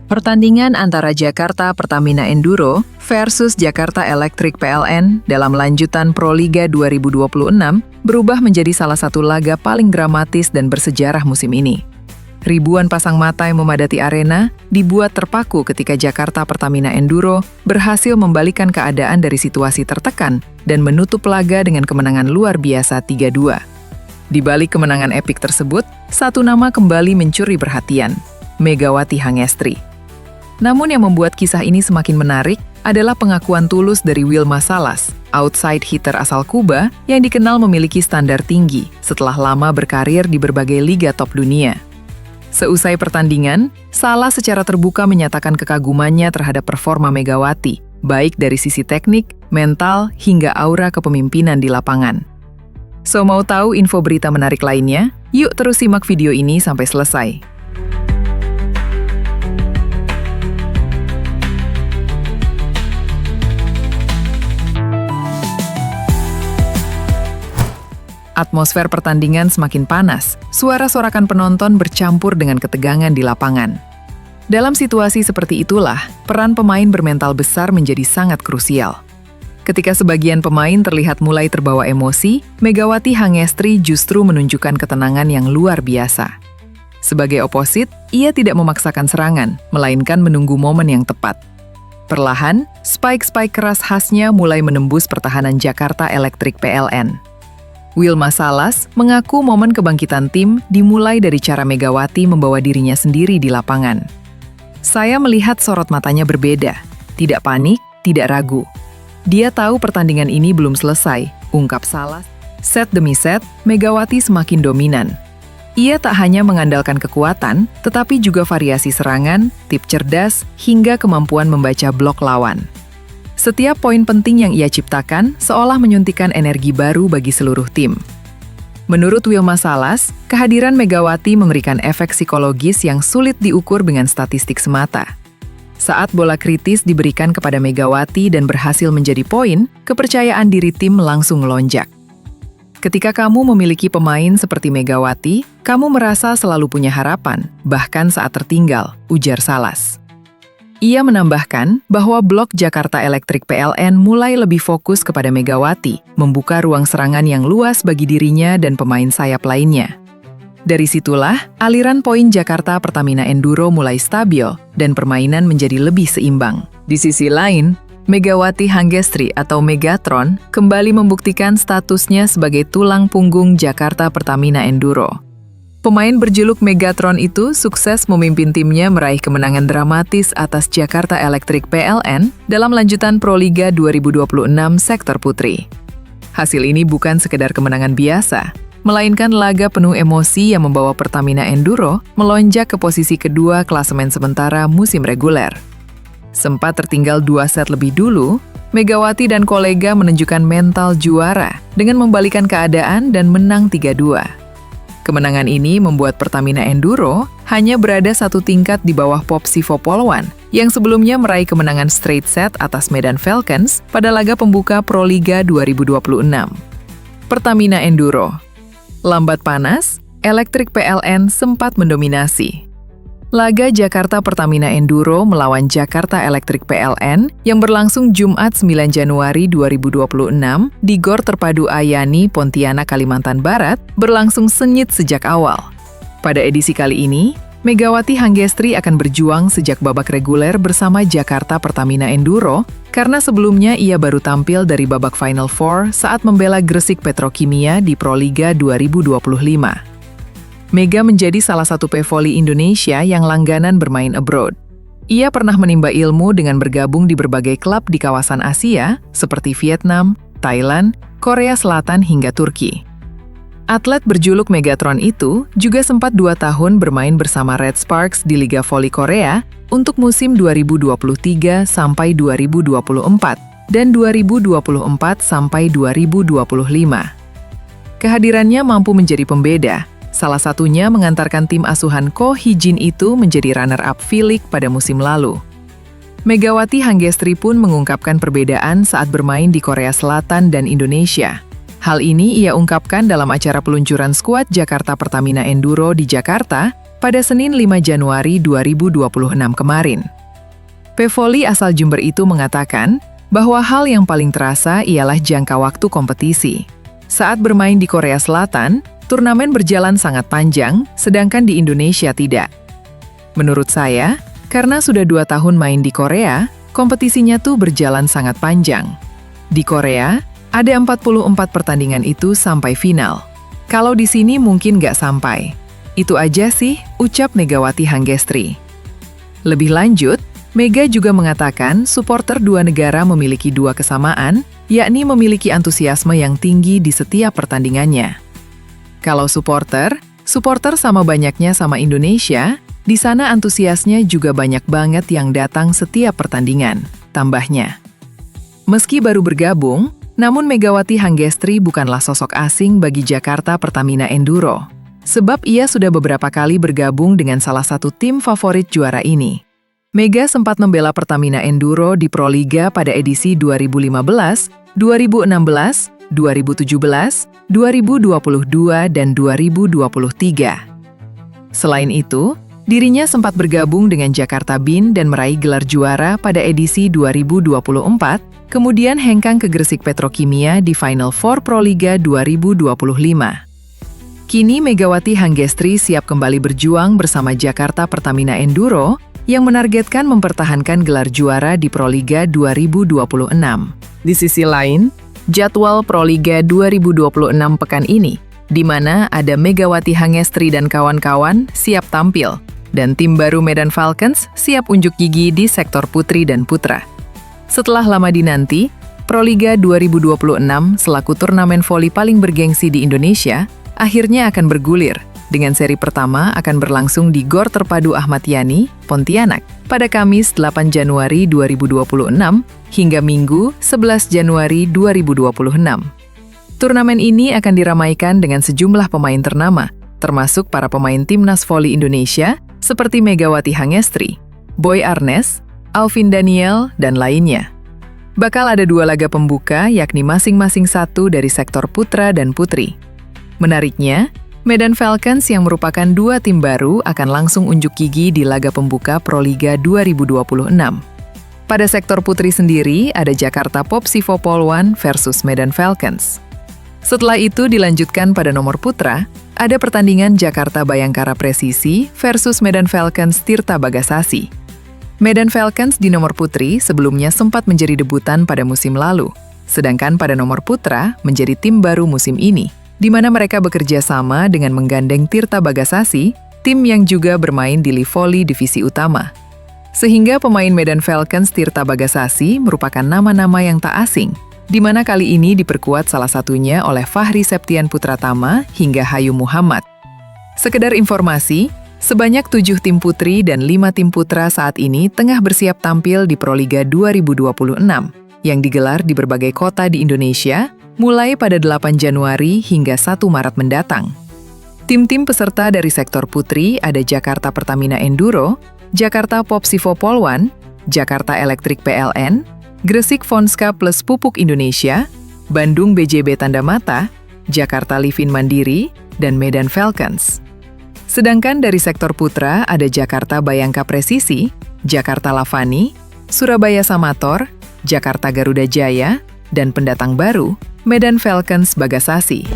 Pertandingan antara Jakarta Pertamina Enduro versus Jakarta Electric PLN dalam lanjutan Proliga 2026 berubah menjadi salah satu laga paling dramatis dan bersejarah musim ini. Ribuan pasang mata yang memadati arena dibuat terpaku ketika Jakarta Pertamina Enduro berhasil membalikan keadaan dari situasi tertekan dan menutup laga dengan kemenangan luar biasa 3-2. Di balik kemenangan epik tersebut, satu nama kembali mencuri perhatian, Megawati Hangestri. Namun yang membuat kisah ini semakin menarik adalah pengakuan tulus dari Wilma Salas, outside hitter asal Kuba yang dikenal memiliki standar tinggi setelah lama berkarir di berbagai liga top dunia. Seusai pertandingan, Salas secara terbuka menyatakan kekagumannya terhadap performa Megawati, baik dari sisi teknik, mental, hingga aura kepemimpinan di lapangan. So mau tahu info berita menarik lainnya? Yuk terus simak video ini sampai selesai. Atmosfer pertandingan semakin panas, suara-sorakan penonton bercampur dengan ketegangan di lapangan. Dalam situasi seperti itulah, peran pemain bermental besar menjadi sangat krusial. Ketika sebagian pemain terlihat mulai terbawa emosi, Megawati Hangestri justru menunjukkan ketenangan yang luar biasa. Sebagai oposit, ia tidak memaksakan serangan, melainkan menunggu momen yang tepat. Perlahan, spike-spike keras khasnya mulai menembus pertahanan Jakarta Electric PLN. Wilma Salas mengaku momen kebangkitan tim dimulai dari cara Megawati membawa dirinya sendiri di lapangan. Saya melihat sorot matanya berbeda, tidak panik, tidak ragu. Dia tahu pertandingan ini belum selesai, ungkap Salas. Set demi set, Megawati semakin dominan. Ia tak hanya mengandalkan kekuatan, tetapi juga variasi serangan, tip cerdas, hingga kemampuan membaca blok lawan. Setiap poin penting yang ia ciptakan seolah menyuntikkan energi baru bagi seluruh tim. Menurut Wilma Salas, kehadiran Megawati memberikan efek psikologis yang sulit diukur dengan statistik semata. Saat bola kritis diberikan kepada Megawati dan berhasil menjadi poin, kepercayaan diri tim langsung melonjak. Ketika kamu memiliki pemain seperti Megawati, kamu merasa selalu punya harapan, bahkan saat tertinggal, ujar Salas. Ia menambahkan bahwa blok Jakarta Electric PLN mulai lebih fokus kepada Megawati, membuka ruang serangan yang luas bagi dirinya dan pemain sayap lainnya. Dari situlah, aliran poin Jakarta Pertamina Enduro mulai stabil dan permainan menjadi lebih seimbang. Di sisi lain, Megawati Hangestri atau Megatron kembali membuktikan statusnya sebagai tulang punggung Jakarta Pertamina Enduro. Pemain berjuluk Megatron itu sukses memimpin timnya meraih kemenangan dramatis atas Jakarta Electric PLN dalam lanjutan Proliga 2026 sektor putri. Hasil ini bukan sekedar kemenangan biasa, melainkan laga penuh emosi yang membawa Pertamina Enduro melonjak ke posisi kedua klasemen sementara musim reguler. Sempat tertinggal 2 set lebih dulu, Megawati dan kolega menunjukkan mental juara dengan membalikan keadaan dan menang 3-2. Kemenangan ini membuat Pertamina Enduro hanya berada satu tingkat di bawah Popsivo Polwan yang sebelumnya meraih kemenangan straight set atas Medan Falcons pada laga pembuka Proliga 2026. Pertamina Enduro. Lambat panas, Electric PLN sempat mendominasi. Laga Jakarta Pertamina Enduro melawan Jakarta Electric PLN yang berlangsung Jumat 9 Januari 2026 di Gor Terpadu Ayani, Pontianak, Kalimantan Barat berlangsung sengit sejak awal. Pada edisi kali ini, Megawati Hangestri akan berjuang sejak babak reguler bersama Jakarta Pertamina Enduro karena sebelumnya ia baru tampil dari babak Final Four saat membela Gresik Petrokimia di Proliga 2025. Mega menjadi salah satu pevoli Indonesia yang langganan bermain abroad. Ia pernah menimba ilmu dengan bergabung di berbagai klub di kawasan Asia, seperti Vietnam, Thailand, Korea Selatan hingga Turki. Atlet berjuluk Megatron itu juga sempat 2 tahun bermain bersama Red Sparks di Liga Voli Korea untuk musim 2023 sampai 2024 dan 2024 sampai 2025. Kehadirannya mampu menjadi pembeda, Salah satunya mengantarkan tim asuhan Ko Hee-jin itu menjadi runner-up V-League pada musim lalu. Megawati Hanggestri pun mengungkapkan perbedaan saat bermain di Korea Selatan dan Indonesia. Hal ini ia ungkapkan dalam acara peluncuran skuad Jakarta Pertamina Enduro di Jakarta pada Senin 5 Januari 2026 kemarin. Pevoli asal Jember itu mengatakan bahwa hal yang paling terasa ialah jangka waktu kompetisi. Saat bermain di Korea Selatan, turnamen berjalan sangat panjang, sedangkan di Indonesia tidak. Menurut saya, karena sudah 2 tahun main di Korea, kompetisinya tuh berjalan sangat panjang. Di Korea, ada 44 pertandingan itu sampai final. Kalau di sini mungkin nggak sampai. Itu aja sih, ucap Megawati Hanggestri. Lebih lanjut, Mega juga mengatakan supporter dua negara memiliki 2 kesamaan, yakni memiliki antusiasme yang tinggi di setiap pertandingannya. Kalau supporter sama banyaknya sama Indonesia, di sana antusiasnya juga banyak banget yang datang setiap pertandingan, tambahnya. Meski baru bergabung, namun Megawati Hanggestri bukanlah sosok asing bagi Jakarta Pertamina Enduro, sebab ia sudah beberapa kali bergabung dengan salah satu tim favorit juara ini. Mega sempat membela Pertamina Enduro di Proliga pada edisi 2015, 2016, 2017, 2022, dan 2023. Selain itu, dirinya sempat bergabung dengan Jakarta Bin dan meraih gelar juara pada edisi 2024, kemudian hengkang ke Gresik Petrokimia di Final Four Proliga 2025. Kini Megawati Hanggestri siap kembali berjuang bersama Jakarta Pertamina Enduro yang menargetkan mempertahankan gelar juara di Proliga 2026. Di sisi lain, jadwal Proliga 2026 pekan ini, di mana ada Megawati Hanggestri dan kawan-kawan siap tampil, dan tim baru Medan Falcons siap unjuk gigi di sektor putri dan putra. Setelah lama dinanti, Proliga 2026 selaku turnamen voli paling bergengsi di Indonesia, akhirnya akan bergulir, dengan seri pertama akan berlangsung di Gor Terpadu Ahmad Yani, Pontianak, pada Kamis 8 Januari 2026 hingga Minggu 11 Januari 2026. Turnamen ini akan diramaikan dengan sejumlah pemain ternama, termasuk para pemain timnas voli Indonesia seperti Megawati Hanggestri, Boy Arnes, Alvin Daniel, dan lainnya. Bakal ada 2 laga pembuka, yakni masing-masing satu dari sektor putra dan putri. Menariknya, Medan Falcons yang merupakan 2 tim baru akan langsung unjuk gigi di laga pembuka Proliga 2026. Pada sektor putri sendiri, ada Jakarta Popsivo Polwan versus Medan Falcons. Setelah itu dilanjutkan pada nomor putra, ada pertandingan Jakarta Bayangkara Presisi versus Medan Falcons Tirta Bagasasi. Medan Falcons di nomor putri sebelumnya sempat menjadi debutan pada musim lalu, sedangkan pada nomor putra menjadi tim baru musim ini, di mana mereka bekerja sama dengan menggandeng Tirta Bagasasi, tim yang juga bermain di Live Volley Divisi Utama. Sehingga pemain Medan Falcons Tirta Bagasasi merupakan nama-nama yang tak asing, di mana kali ini diperkuat salah satunya oleh Fahri Septian Putratama hingga Hayu Muhammad. Sekedar informasi, sebanyak 7 tim putri dan 5 tim putra saat ini tengah bersiap tampil di Proliga 2026, yang digelar di berbagai kota di Indonesia, mulai pada 8 Januari hingga 1 Maret mendatang. Tim-tim peserta dari sektor putri ada Jakarta Pertamina Enduro, Jakarta Popsivo Polwan, Jakarta Elektrik PLN, Gresik Fonska Plus Pupuk Indonesia, Bandung BJB Tanda Mata, Jakarta Livin Mandiri, dan Medan Falcons. Sedangkan dari sektor putra ada Jakarta Bayangka Presisi, Jakarta Lavani, Surabaya Samator, Jakarta Garuda Jaya, dan pendatang baru, Medan Falcons Bagasasi.